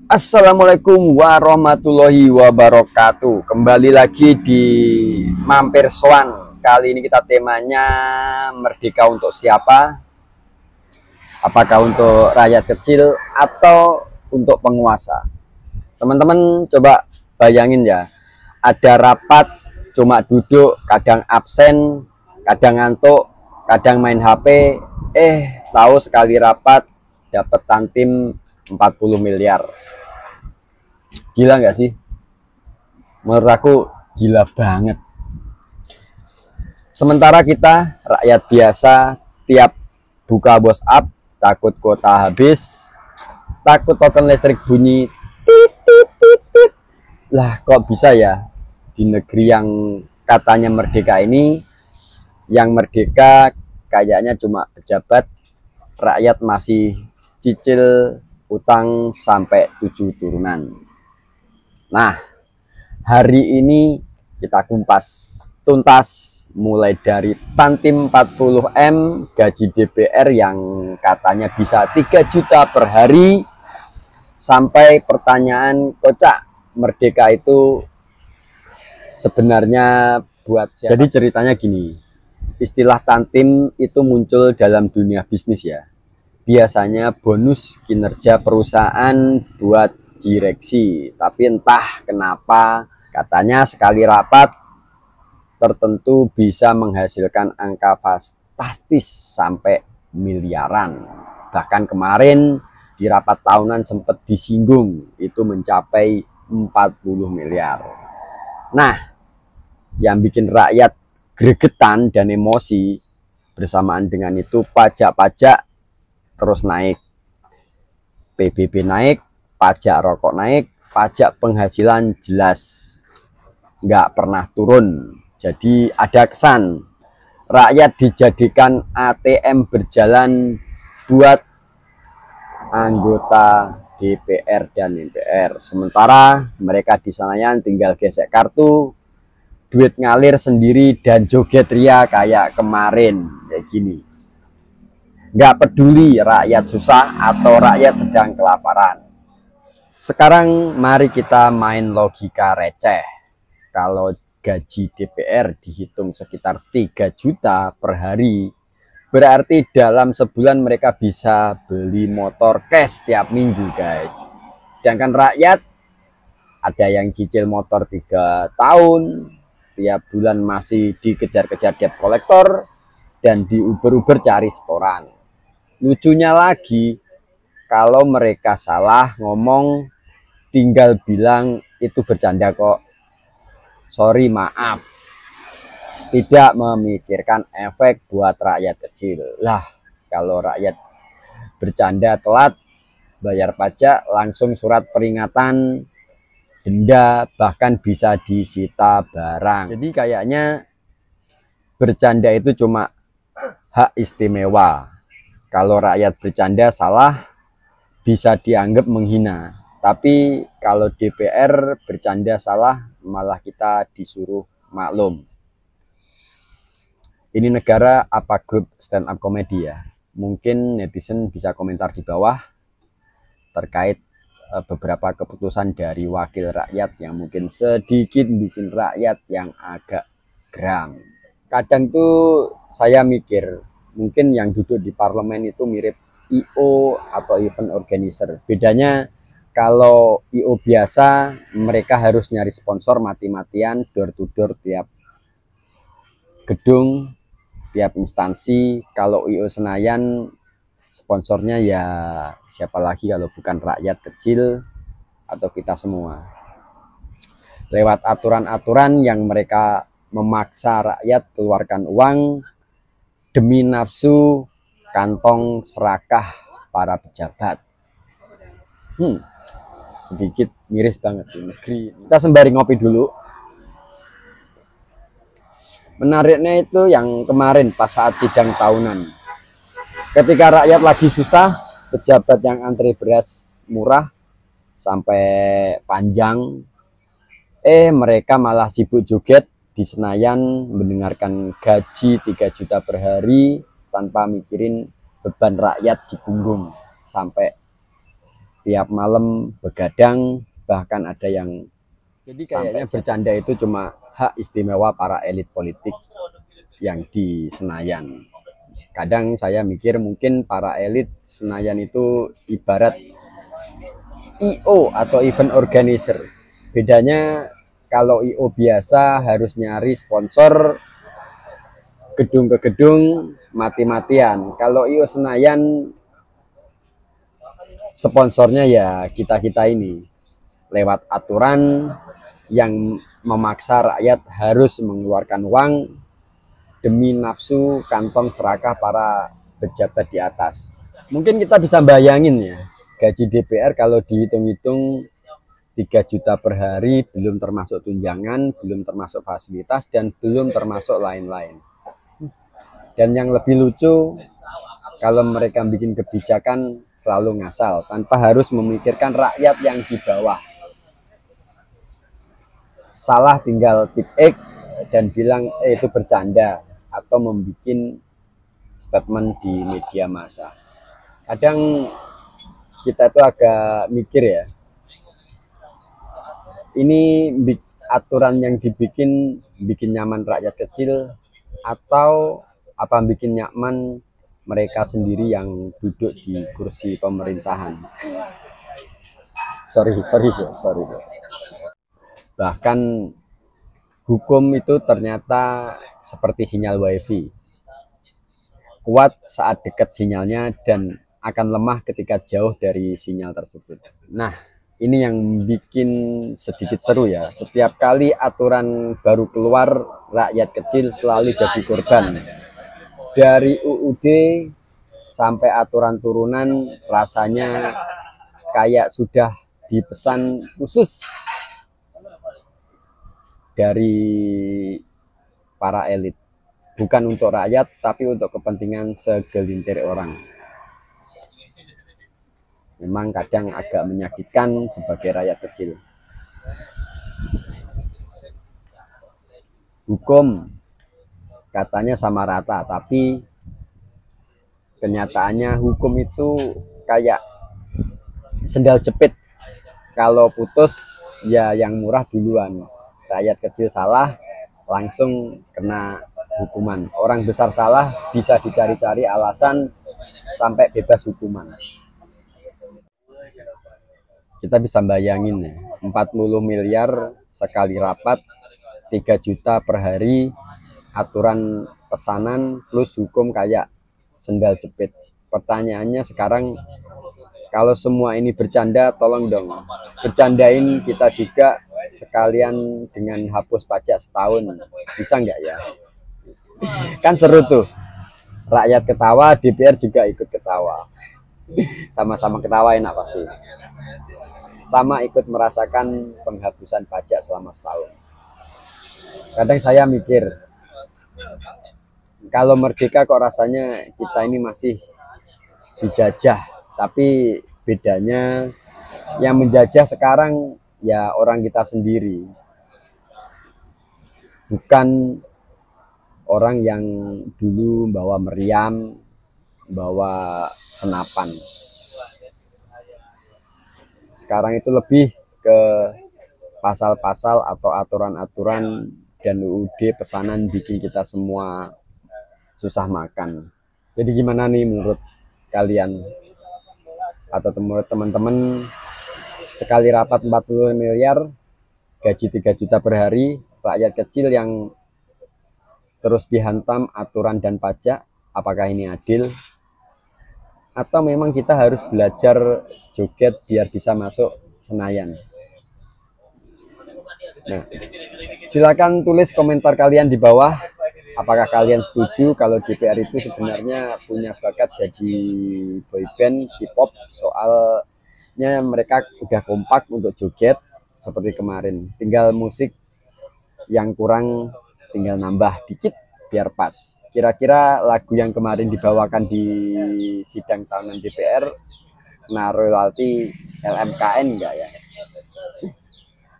Assalamualaikum warahmatullahi wabarakatuh. Kembali lagi di Mampir Soan. Kali ini kita temanya merdeka untuk siapa? Apakah untuk rakyat kecil atau untuk penguasa? Teman-teman coba bayangin ya. Ada rapat cuma duduk, kadang absen, kadang ngantuk, kadang main HP. Tahu sekali rapat dapat tantim 40 miliar. Gila nggak sih? Menurut aku gila banget. Sementara kita rakyat biasa tiap buka WhatsApp takut kuota habis, takut token listrik bunyi tit, tit, tit, tit. Lah kok bisa ya di negeri yang katanya merdeka ini, yang merdeka kayaknya cuma pejabat, rakyat masih cicil utang sampai 7 turunan. Nah, hari ini kita kumpas tuntas mulai dari tantim 40M gaji DPR yang katanya bisa 3 juta per hari, sampai pertanyaan kocak, merdeka itu sebenarnya buat siapa? Jadi ceritanya gini, istilah tantim itu muncul dalam dunia bisnis ya. Biasanya bonus kinerja perusahaan buat direksi, tapi entah kenapa katanya sekali rapat tertentu bisa menghasilkan angka fantastis sampai miliaran. Bahkan kemarin di rapat tahunan sempat disinggung itu mencapai 40 miliar. Nah, yang bikin rakyat gregetan dan emosi bersamaan dengan itu, pajak-pajak terus naik, PBB naik, pajak rokok naik, pajak penghasilan jelas nggak pernah turun. Jadi ada kesan rakyat dijadikan ATM berjalan buat anggota DPR dan MPR. Sementara mereka di Senayan tinggal gesek kartu, duit ngalir sendiri dan joget ria kayak kemarin kayak gini. Nggak peduli rakyat susah atau rakyat sedang kelaparan. Sekarang mari kita main logika receh. Kalau gaji DPR dihitung sekitar 3 juta per hari, berarti dalam sebulan mereka bisa beli motor cash tiap minggu, guys. Sedangkan rakyat ada yang cicil motor 3 tahun, tiap bulan masih dikejar-kejar debt collector dan diuber-uber cari setoran. Lucunya lagi, kalau mereka salah ngomong tinggal bilang itu bercanda kok, sorry maaf, tidak memikirkan efek buat rakyat kecil. Lah, kalau rakyat bercanda telat bayar pajak, langsung surat peringatan, denda, bahkan bisa disita barang. Jadi kayaknya bercanda itu cuma hak istimewa. Kalau rakyat bercanda salah bisa dianggap menghina. Tapi kalau DPR bercanda salah malah kita disuruh maklum. Ini negara apa grup stand up komedi ya? Mungkin netizen bisa komentar di bawah terkait beberapa keputusan dari wakil rakyat yang mungkin sedikit bikin rakyat yang agak geram. Kadang tuh saya mikir, mungkin yang duduk di parlemen itu mirip IO atau event organizer. Bedanya kalau IO biasa mereka harus nyari sponsor mati-matian, door to door tiap gedung, tiap instansi. Kalau IO Senayan sponsornya ya siapa lagi kalau bukan rakyat kecil atau kita semua. Lewat aturan-aturan yang mereka memaksa rakyat keluarkan uang demi nafsu kantong serakah para pejabat. Sedikit miris banget di negeri. Kita sembari ngopi dulu. Menariknya itu yang kemarin pas saat sidang tahunan. Ketika rakyat lagi susah, pejabat yang antri beras murah sampai panjang, mereka malah sibuk joget di Senayan mendengarkan gaji 3 juta per hari tanpa mikirin beban rakyat di punggung sampai tiap malam begadang, bahkan ada yang jadi kayaknya bercanda itu cuma hak istimewa para elit politik yang di Senayan. Kadang saya mikir mungkin para elit Senayan itu ibarat IO atau event organizer. Bedanya kalau IO biasa harus nyari sponsor gedung ke gedung mati-matian. Kalau IO Senayan sponsornya ya kita-kita ini lewat aturan yang memaksa rakyat harus mengeluarkan uang demi nafsu kantong serakah para pejabat di atas. Mungkin kita bisa bayangin ya, gaji DPR kalau dihitung-hitung 3 juta per hari, belum termasuk tunjangan, belum termasuk fasilitas, dan belum termasuk lain-lain. Dan yang lebih lucu, kalau mereka bikin kebijakan selalu ngasal, tanpa harus memikirkan rakyat yang di bawah. Salah tinggal tip X dan bilang itu bercanda, atau membuat statement di media massa. Kadang kita itu agak mikir ya, ini aturan yang bikin nyaman rakyat kecil atau apa bikin nyaman mereka sendiri yang duduk di kursi pemerintahan. Sorry. Bahkan hukum itu ternyata seperti sinyal wifi, kuat saat dekat sinyalnya dan akan lemah ketika jauh dari sinyal tersebut. Nah, ini yang bikin sedikit seru ya. Setiap kali aturan baru keluar, rakyat kecil selalu jadi korban. Dari UUD sampai aturan turunan, rasanya kayak sudah dipesan khusus dari para elit. Bukan untuk rakyat, tapi untuk kepentingan segelintir orang. Memang kadang agak menyakitkan sebagai rakyat kecil. Hukum katanya sama rata, tapi kenyataannya hukum itu kayak sendal jepit. Kalau putus, ya yang murah duluan. Rakyat kecil salah, langsung kena hukuman. Orang besar salah, bisa dicari-cari alasan sampai bebas hukuman. Kita bisa bayangin ya, 40 miliar sekali rapat, 3 juta per hari, aturan pesanan plus hukum kayak sendal jepit. Pertanyaannya sekarang, kalau semua ini bercanda, tolong dong bercandain kita juga sekalian dengan hapus pajak setahun. Bisa nggak ya? Kan seru tuh, rakyat ketawa, DPR juga ikut ketawa. Sama-sama ketawa enak pasti. Sama ikut merasakan penghapusan pajak selama setahun. Kadang saya mikir, kalau merdeka kok rasanya kita ini masih dijajah. Tapi bedanya yang menjajah sekarang ya orang kita sendiri. Bukan orang yang dulu bawa meriam, bawa senapan. Sekarang itu lebih ke pasal-pasal atau aturan-aturan dan UUD pesanan bikin kita semua susah makan. Jadi gimana nih menurut kalian atau teman-teman, sekali rapat 40 miliar, gaji 3 juta per hari, rakyat kecil yang terus dihantam aturan dan pajak, apakah ini adil? Atau memang kita harus belajar joget biar bisa masuk Senayan? Nah, silakan tulis komentar kalian di bawah. Apakah kalian setuju kalau DPR itu sebenarnya punya bakat jadi boyband K-pop? Soalnya mereka udah kompak untuk joget seperti kemarin. Tinggal musik yang kurang, tinggal nambah dikit biar pas. Kira-kira lagu yang kemarin dibawakan di sidang tahunan DPR kena royalti LMKN enggak ya?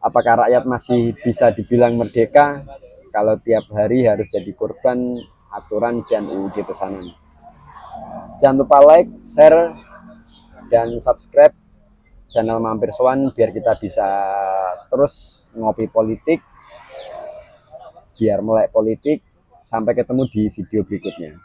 Apakah rakyat masih bisa dibilang merdeka kalau tiap hari harus jadi korban aturan dan UUD pesanan? Jangan lupa like, share, dan subscribe channel Mampir Sowan biar kita bisa terus ngopi politik, biar melek politik. Sampai ketemu di video berikutnya.